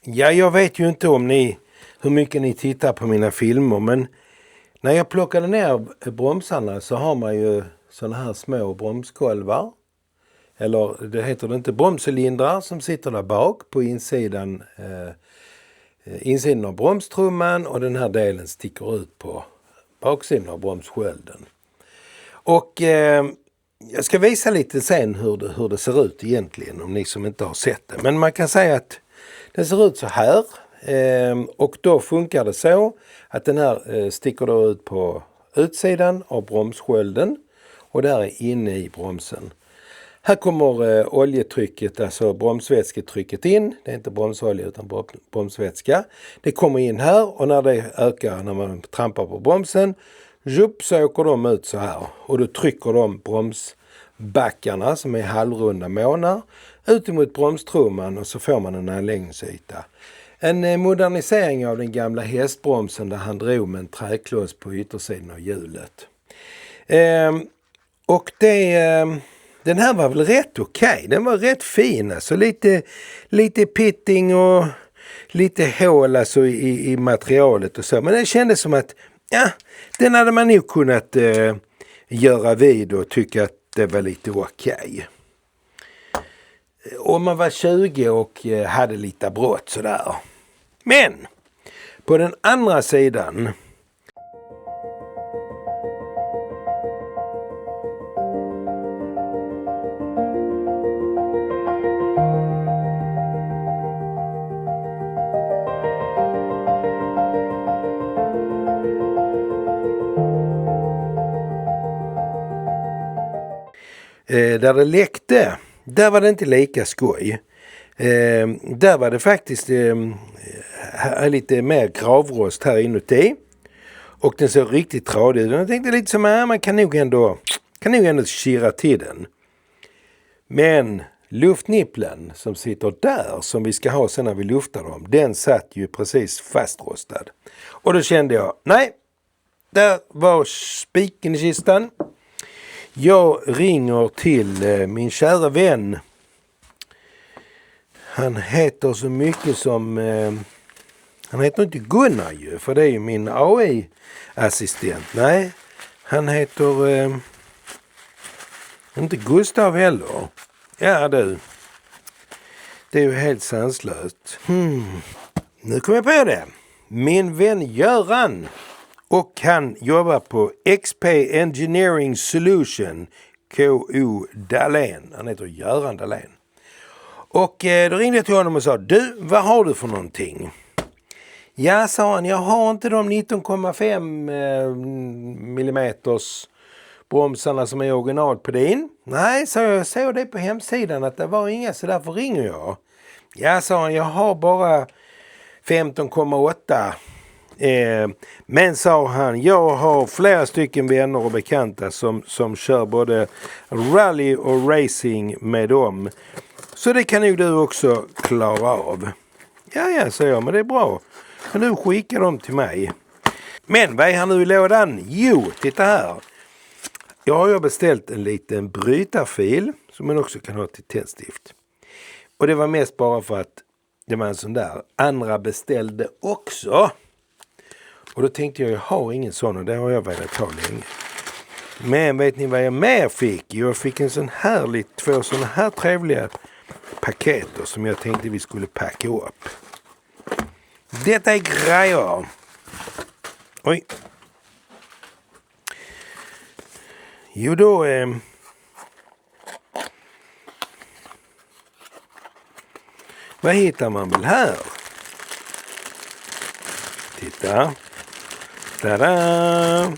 Ja, jag vet ju inte hur mycket ni tittar på mina filmer, men när jag plockade ner bromsarna så har man ju såna här små bromskolvar. Eller det heter det inte, bromscylindrar som sitter där bak på insidan av bromstrumman, och den här delen sticker ut på baksidan av bromsskölden. Och jag ska visa lite sen hur det ser ut egentligen, om ni som inte har sett det. Men man kan säga att den ser ut så här, och då funkar det så att den här sticker då ut på utsidan av bromsskölden, och där är inne i bromsen. Här kommer oljetrycket, alltså bromsvätsketrycket in. Det är inte bromsolja utan bromsvätska. Det kommer in här, och när det ökar, när man trampar på bromsen, så åker de ut så här. Och då trycker de bromsbackarna, som är halvrunda månar, ut emot bromstrumman, och så får man en anläggningsyta. En modernisering av den gamla hästbromsen där han drog med en träkloss på yttersidan av hjulet. Och den här var väl rätt okej. Den var rätt fin. Alltså lite pitting och lite hål alltså i materialet och så. Men det kändes som att den hade man nog kunnat göra vid och tycka att det var lite okej. Om man var 20 och hade lite brått sådär. Men på den andra sidan där det läckte, där var det inte lika skoj. Där var det faktiskt lite mer gravrost här inuti. Och den såg riktigt tradig ut. Jag tänkte lite som man kan nog ändå kira till den. Men luftnipplen som sitter där, som vi ska ha sen när vi luftar dem, den satt ju precis fastrostad. Och då kände jag, nej, där var spiken i kistan. Jag ringer till min kära vän. Han heter så mycket som... han heter inte Gunnar ju, för det är ju min AI-assistent. Nej, han heter... inte Gustav heller. Ja du. Det är ju helt sanslöst. Nu kommer jag på det. Min vän Göran. Och han jobbar på XP Engineering Solution, KO Dahlén. Han heter Göran Dahlén. Och då ringde jag till honom och sa, du, vad har du för någonting? Ja, sa han, jag har inte de 19,5 millimeters bromsarna som är original på din. Nej, så jag såg det på hemsidan att det var inga, så därför ringer jag. Ja, sa han, jag har bara 15,8. Men sa han, jag har flera stycken vänner och bekanta som kör både rally och racing med dem. Så det kan ju du också klara av. Ja, sa jag, men det är bra. Men du skickar dem till mig. Men vad är han nu i lådan? Jo, titta här. Jag har beställt en liten brytarfil som man också kan ha till tändstift. Och det var mest bara för att det var en sån där. Andra beställde också. Och då tänkte jag har ingen sån, och det har jag velat ha länge. Men vet ni vad jag mer fick? Jag fick en sån här, två såna här trevliga paketer som jag tänkte vi skulle packa upp. Detta är grejer. Oj. Jo då... vad hittar man väl här? Titta. Tada!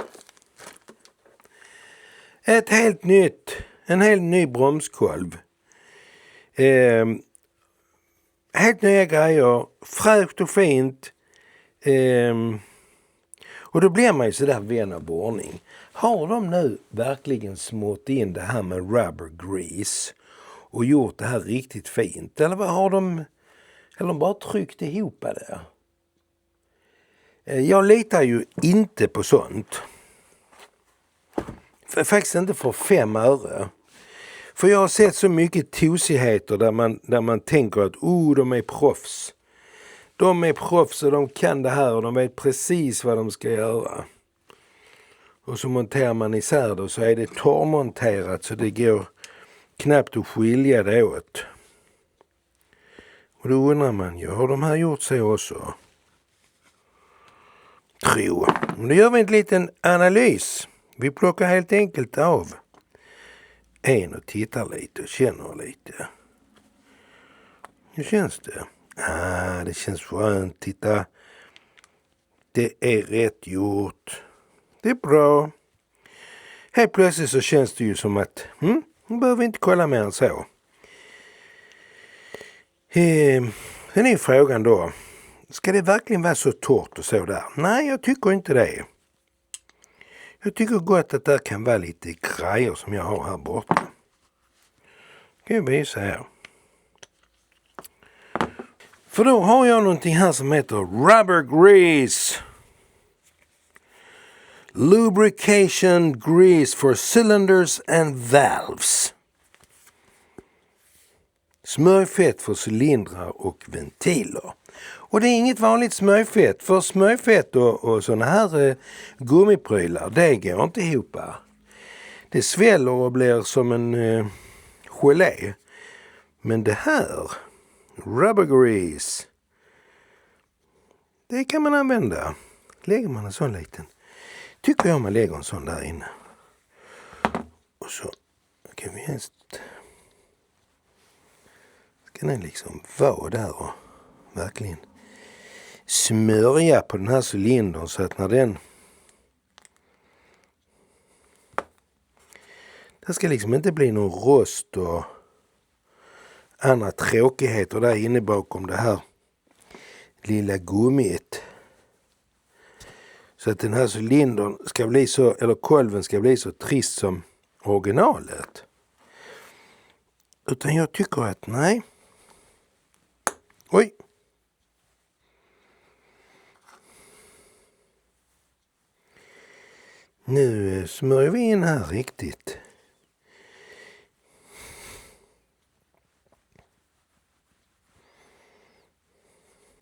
En helt ny bromskolv. Helt nya grejer. Fräscht och fint. Och då blir man ju sådär vän av ordning. Har de nu verkligen smort in det här med rubber grease och gjort det här riktigt fint? Eller vad har de... Eller de bara tryckt ihop det? Jag litar ju inte på sånt. Faktiskt inte för 5 öre. För jag har sett så mycket tosigheter där man tänker att de är proffs. De är proffs och de kan det här och de vet precis vad de ska göra. Och så monterar man isär det och så är det torrmonterat så det går knappt att skilja det åt. Och då undrar man ju, har de här gjort så också? Tro. Och då gör vi en liten analys. Vi plockar helt enkelt av en och tittar lite och känner lite. Hur känns det? Det känns skönt. Titta. Det är rätt gjort. Det är bra. Helt plötsligt så känns det ju som att nu behöver vi inte kolla mer än så. Sen är frågan då. Ska det verkligen vara så torrt och så där? Nej, jag tycker inte det. Jag tycker gott att det kan vara lite grejer som jag har här borta. Ska jag visa här. För då har jag någonting här som heter Rubber Grease. Lubrication Grease for Cylinders and Valves. Smörjfett för cylindrar och ventiler. Och det är inget vanligt smörjfett. För smörjfett och sådana här gummiprylar, det går inte ihop. Det sväller och blir som en gelé. Men det här, rubber grease, det kan man använda. Lägger man en sån liten. Tycker jag man lägger en sån där inne. Och så kan vi helst. Ska den liksom vara där och verkligen smörja på den här cylindern så att när den. Det ska liksom inte bli någon rost och andra tråkigheter där inne bakom det här lilla gummit. Så att den här cylindern ska bli så, eller kolven ska bli så trist som originalet. Utan jag tycker att nej. Oj. Nu smörjer vi in här riktigt.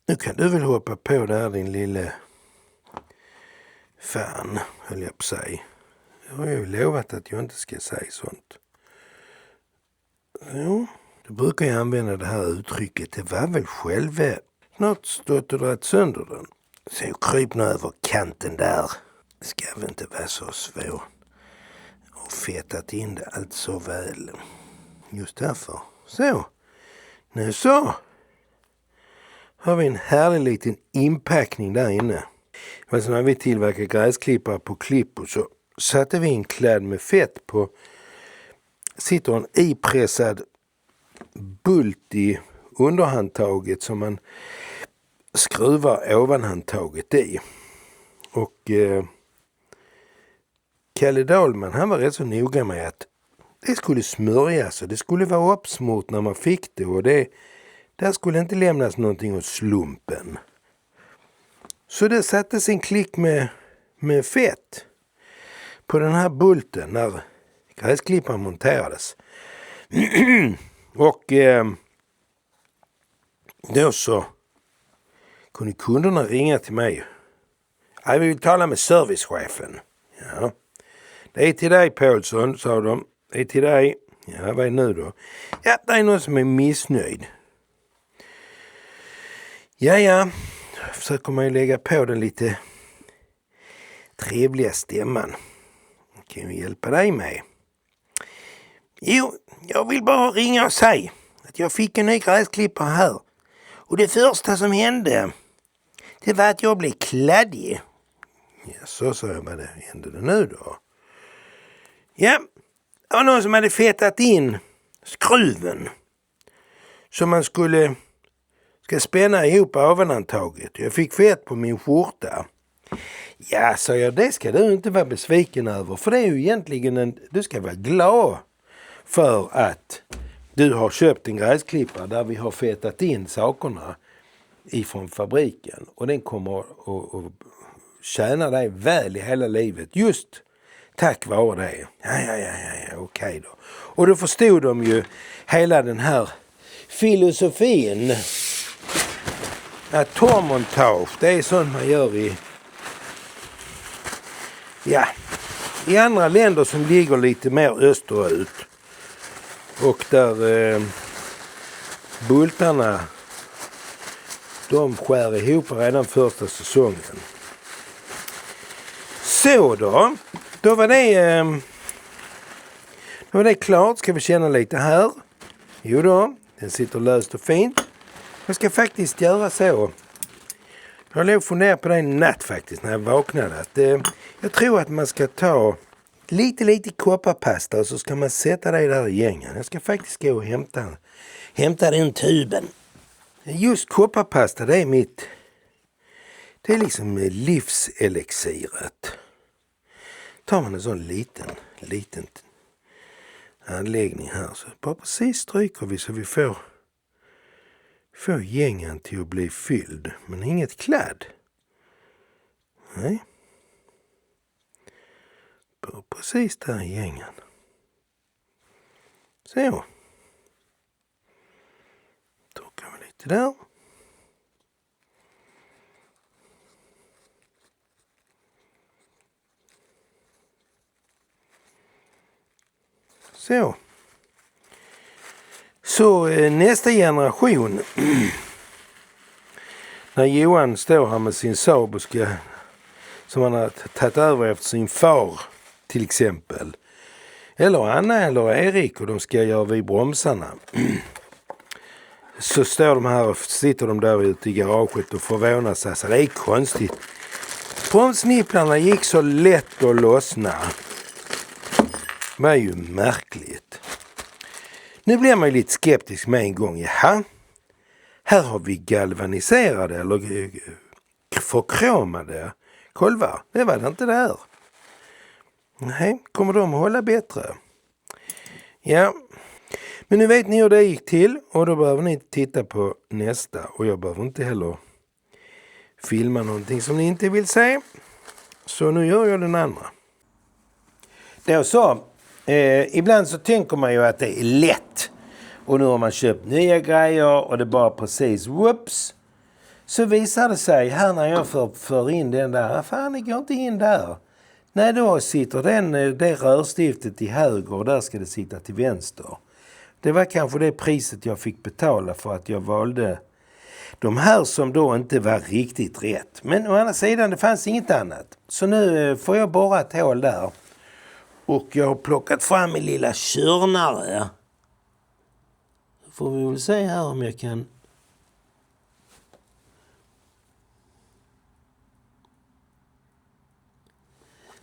Nu kan du väl hoppa på där din lille fan, höll jag på sig. Jag har ju lovat att jag inte ska säga sånt. Jo, då brukar jag använda det här uttrycket. Det var väl själva. Snart stått och dragit sönder den. Så kryp nu över kanten där. Det ska väl inte vara så svårt. Och fetat in det allt så väl. Just därför. Så. Nu så. Har vi en härlig liten inpackning där inne. Men så när vi tillverkar gräsklippare på Klippo så satte vi en klädd med fett på. Sitter en ipressad bult i underhandtaget som man skruvar ovanhandtaget i. Och Kalle Dahlman, han var rätt så noga med att det skulle smörjas och det skulle vara uppsmort när man fick det och där skulle inte lämnas någonting åt slumpen. Så det sattes en klick med fett på den här bulten när gräsklipparen monterades. Och då så kunde kunderna ringa till mig. Jag vill tala med servicechefen. Ja. Det är till dig Paulsson, sa de. Det är till dig. Ja, vad är det nu då? Ja, det är någon som är missnöjd. Ja. Försöker man ju lägga på den lite trevliga stämman. Kan vi hjälpa dig med? Jo, jag vill bara ringa och säga att jag fick en ny gräsklippare här. Och det första som hände, det var att jag blev kladdig. Ja, så sa jag, vad det hände det nu då? Ja, det var någon som hade fetat in skruven. Så man ska spänna ihop ovanhandtaget. Jag fick fett på min skjorta. Ja, sa jag, det ska du inte vara besviken över. För det är ju egentligen du ska vara glad för att du har köpt en gräsklippare där vi har fetat in sakerna ifrån fabriken. Och den kommer att tjäna dig väl i hela livet. Just tack vare det. Ja, okej då. Och då förstod de ju hela den här filosofin torrmontage, det är sånt man gör i andra länder som ligger lite mer österut. Och där bultarna, de skär ihop redan första säsongen. Så då var det klart. Ska vi känna lite här? Jo då, den sitter löst och fint. Jag ska faktiskt göra så. Jag låg fundera på det en natt faktiskt när jag vaknade. Att, jag tror att man ska ta lite kopparpasta och så ska man sätta det där i gängen. Jag ska faktiskt gå och hämta den tuben. Just kopparpasta, det är liksom livselixiret. Tar man en sån liten anläggning här så bara precis stryker vi så vi får gängen till att bli fylld. Men inget kladd. Nej. Bara precis där i gängen. Så. Torkar vi lite där. Så nästa generation, när Johan står här med sin Saab och som han har tagit över efter sin far till exempel, eller Anna eller Erik, och de ska göra vid bromsarna, så står de här och sitter de där ute i garaget och förvånar sig. Så det är konstigt. Bromsnipplarna gick så lätt att lossna. Det var ju märkligt. Nu blir man ju lite skeptisk med en gång. Jaha, här har vi galvaniserade eller förkromade kolvar. Det var det inte där. Nej, kommer de att hålla bättre? Ja, men nu vet ni hur det gick till och då behöver ni titta på nästa. Och jag behöver inte heller filma någonting som ni inte vill se. Så nu gör jag den andra. Då så. Ibland så tänker man ju att det är lätt. Och nu har man köpt nya grejer och det bara precis whoops. Så visar det sig här när jag för in den där. Fan, det går inte in där. Nej, då sitter det rörstiftet i höger och där ska det sitta till vänster. Det var kanske det priset jag fick betala för att jag valde de här som då inte var riktigt rätt. Men å andra sidan, det fanns inget annat. Så nu får jag borra ett hål där. Och jag har plockat fram min lilla körnare. Får vi väl se här om jag kan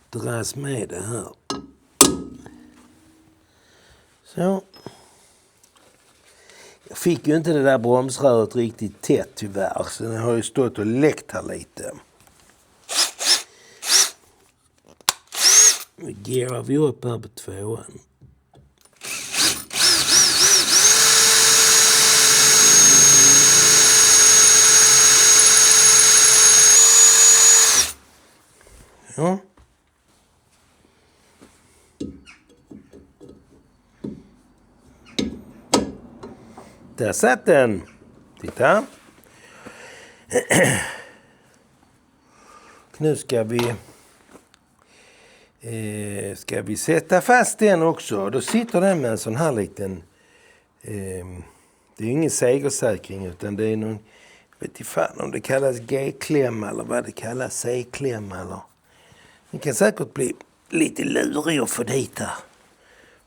dras med det här. Så. Jag fick ju inte det där bromsröret riktigt tätt tyvärr. Så den har ju stått och läckt här lite. Nu gerar vi upp här på tvåan. Ja. Där satt den. Titta. Nu ska vi sätta fast den också. Då sitter den med en sån här liten... det är ingen segersäkring utan det är någon... Vet inte fan om det kallas G-klämma eller vad det kallas, C-klämma eller... Det kan säkert bli lite lurig att få dit där.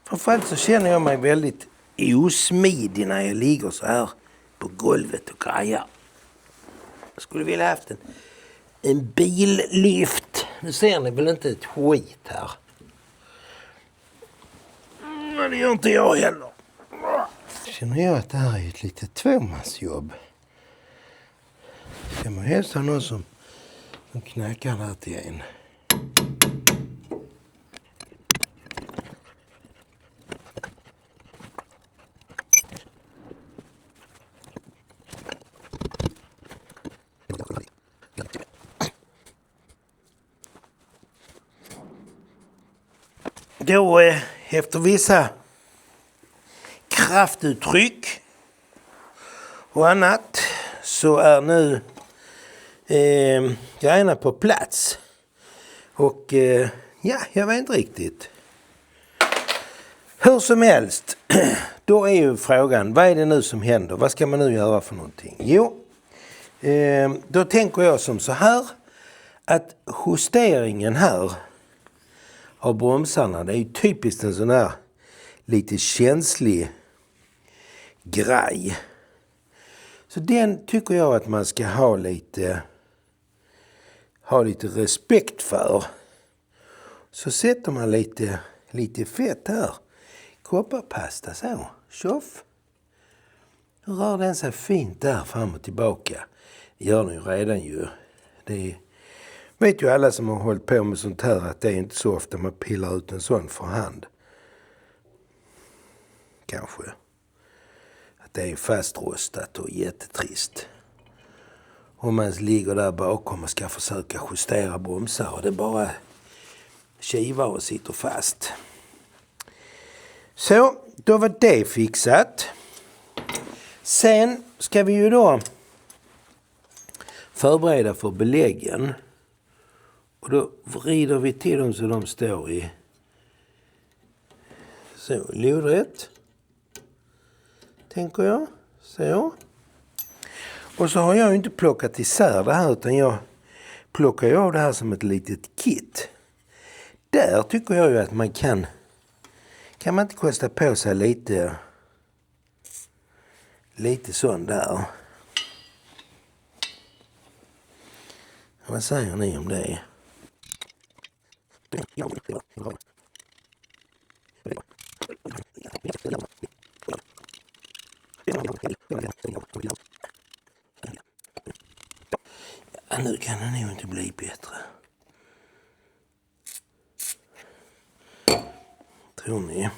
Framförallt så känner jag mig väldigt osmidig när jag ligger så här på golvet och grejar. Jag skulle vilja haft en billyft. Nu ser ni väl inte ett skit här. Men det gör inte jag heller. Känner jag att det här är ett litet tvåmansjobb. Ska man helst ha någon som knackar där till en. Då efter vissa kraftuttryck och annat så är nu grejerna på plats. Och jag vet inte riktigt. Hur som helst, då är ju frågan, vad är det nu som händer? Vad ska man nu göra för någonting? Jo, då tänker jag som så här, att justeringen här av bromsarna, det är ju typiskt en sån här lite känslig grej. Så den tycker jag att man ska ha lite respekt för. Så sätter man lite fett här. Kopparpasta så. Tjoff. Nu rör den sig fint där fram och tillbaka. Gör den ju redan ju. Det vet ju alla som har hållit på med sånt här att det är inte så ofta man pillar ut en sån för hand. Kanske. Att det är fastrostat och jättetrist. Om man ligger där bakom och ska försöka justera bromsar och det bara kivar och sitter fast. Så, då var det fixat. Sen ska vi ju då förbereda för beläggen. Och då vrider vi till dem så de står i så lodrätt. Tänker jag. Så. Och så har jag ju inte plockat isär det här utan jag plockar ju av det här som ett litet kit. Där tycker jag ju att man kan man inte kosta på sig lite sån där. Vad säger ni om det? Ja, nu kan det nog inte bli bättre. Tror ni?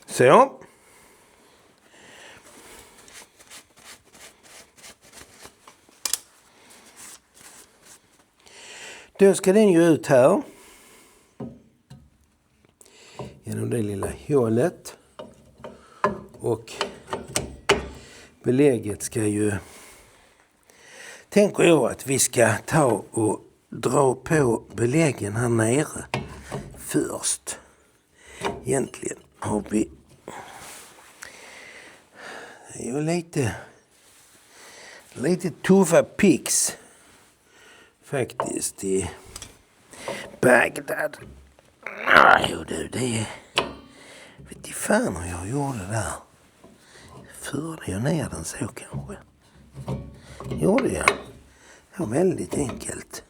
Så. Då ska den ju ut här. Genom det lilla hålet. Och belägget ska ju... Tänker jag att vi ska ta och dra på beläggen här nere först. Egentligen har vi... Det är ju lite tuffa pix faktiskt i Bagdad. Jo du, det vet inte fan hur jag gjorde där. Förde jag ner den så kanske? Gjorde jag? Det var väldigt enkelt.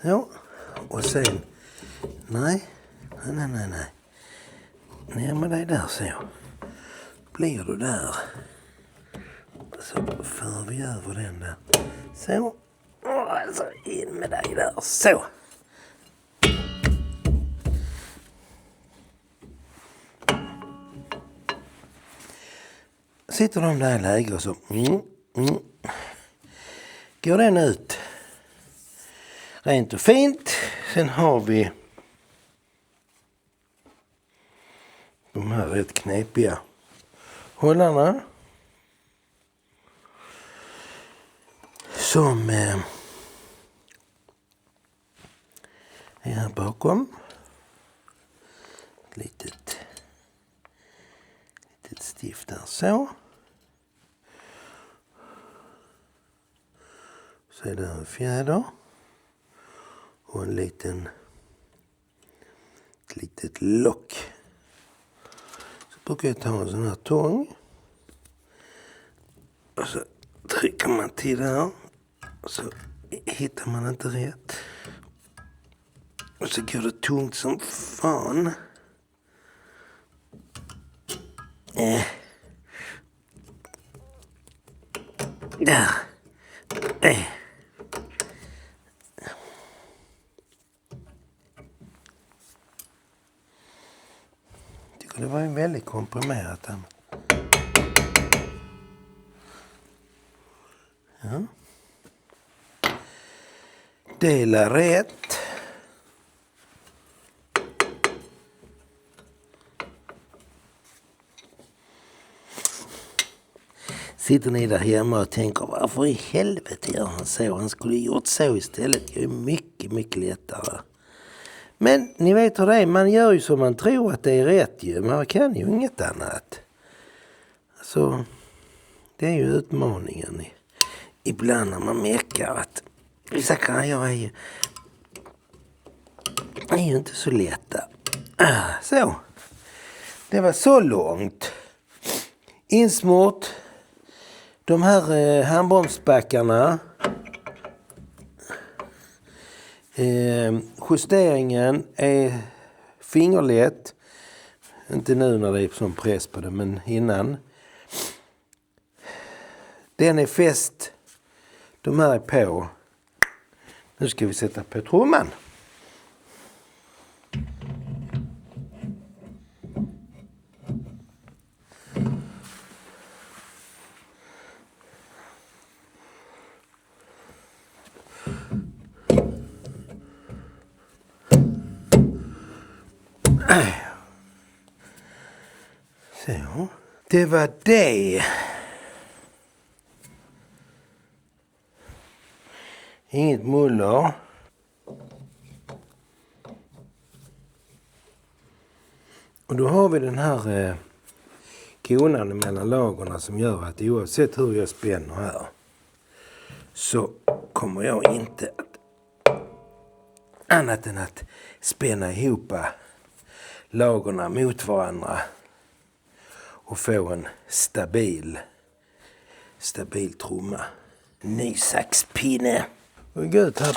Ja, och sen... Nej. Ner med dig där så. Blir du där. Så för vi över den där. Så. Och alltså in med dig där. Så. Sitter de där i läge och så... Går den ut. Rent och fint. Sen har vi de här rätt knepiga hållarna. Som är här bakom. Ett litet stift där så. Så är det en fjäder. Och en ett litet lock. Så brukar jag ta en sån här tång. Och så trycker man till där. Och så hittar man inte rätt. Och så går det tungt som fan. Där. Det var ju väldigt komprimerat. Ja. Dela rätt. Sitter ni där hemma och tänker, varför i helvete gör han så? Han skulle gjort så istället. Det är mycket, mycket lättare. Men ni vet hur det är. Man gör ju som man tror att det är rätt ju. Man kan ju inget annat. Så det är ju utmaningen. Ibland när man märker att vissa grejer är ju inte så lätta. Så. Det var så långt. Insmort. De här handbromsbackarna. Justeringen är fingerlätt. Inte nu när det är sån press på det, men innan. Den är fäst. De här är på. Nu ska vi sätta på trumman. Så, det var det. Inget muller. Och då har vi den här konan mellan lagerna som gör att oavsett hur jag spänner här så kommer jag inte annat än att spänna ihop lagerna mot varandra och få en stabil trumma. Ny saxpinne. Och gå ut här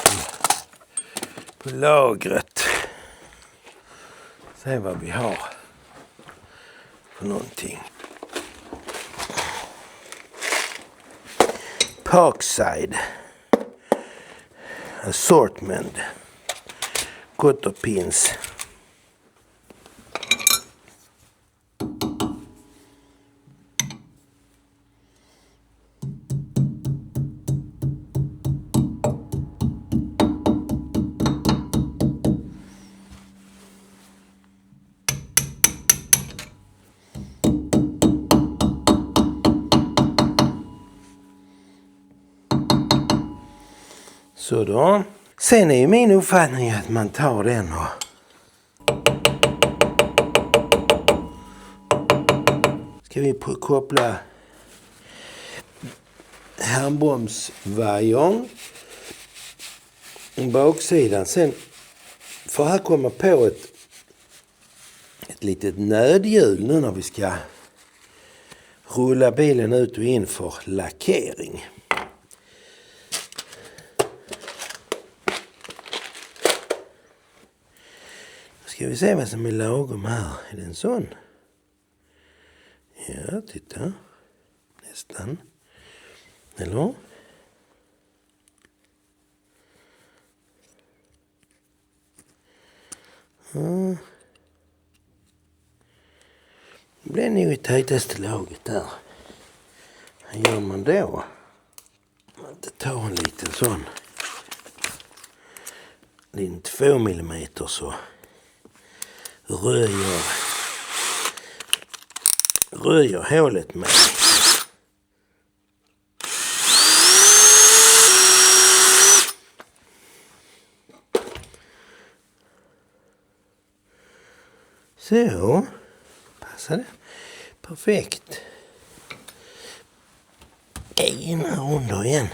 på lagret. Se vad vi har för någonting. Parkside assortment. Cottopins. Så då. Sen är ju min uppfattning att man tar den och ska vi koppla handbromsvajern baksidan. Sen får här komma på ett litet nödhjul nu när vi ska rulla bilen ut och in för lackering. Ska vi se vad som är lagom här. Är det en sån? Ja, titta. Nästan. Eller? Ja. Det blir nog i tajtaste laget där. Vad gör man då? Man tar en liten sån. Det är 2 millimeter så. Röjer hålet med. Så. Passar det. Perfekt. In här under igen.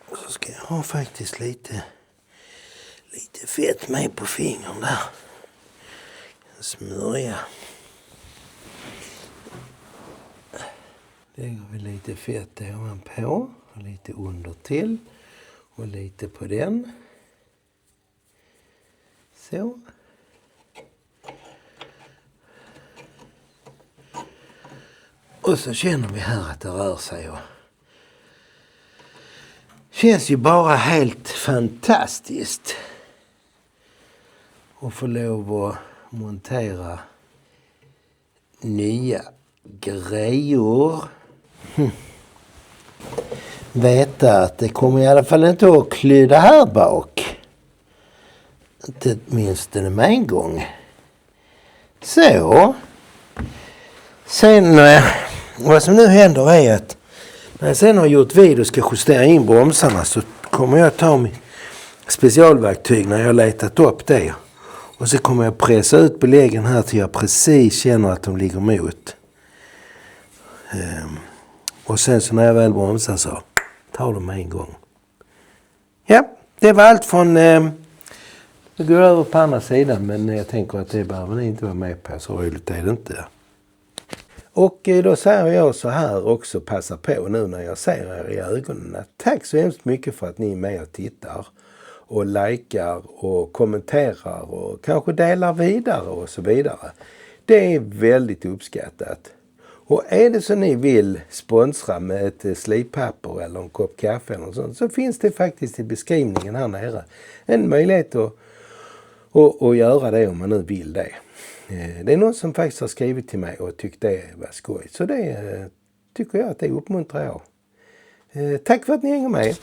Och så ska jag ha faktiskt lite fett med på fingern där. Smörja. Lägger vi lite fett ovanpå och lite under till och lite på den. Så. Och så känner vi här att det rör sig och känns ju bara helt fantastiskt att få lov att montera nya grejer. Veta att det kommer i alla fall inte att klydda här bak. Inte minst med en gång. Så. Sen vad som nu händer är att när jag sen har gjort vid och ska justera in bromsarna så kommer jag ta mitt specialverktyg när jag har letat upp det. Och så kommer jag pressa ut beläggen här till jag precis känner att de ligger mot. Och sen så när jag väl bromsar så tar de en gång. Ja, det var allt från... Det går över på andra sidan, men jag tänker att det behöver ni inte vara med på, så roligt är det inte. Och då säger jag så här också, passa på nu när jag ser er i ögonen, att tack så hemskt mycket för att ni är med och tittar och likar och kommenterar och kanske delar vidare och så vidare. Det är väldigt uppskattat. Och är det så ni vill sponsra med ett slippapper eller en kopp kaffe eller något sånt, så finns det faktiskt i beskrivningen här nere en möjlighet att göra det om man nu vill det. Det är någon som faktiskt har skrivit till mig och tyckte det var skoj. Så det tycker jag att det uppmuntrar jag. Tack för att ni hänger med.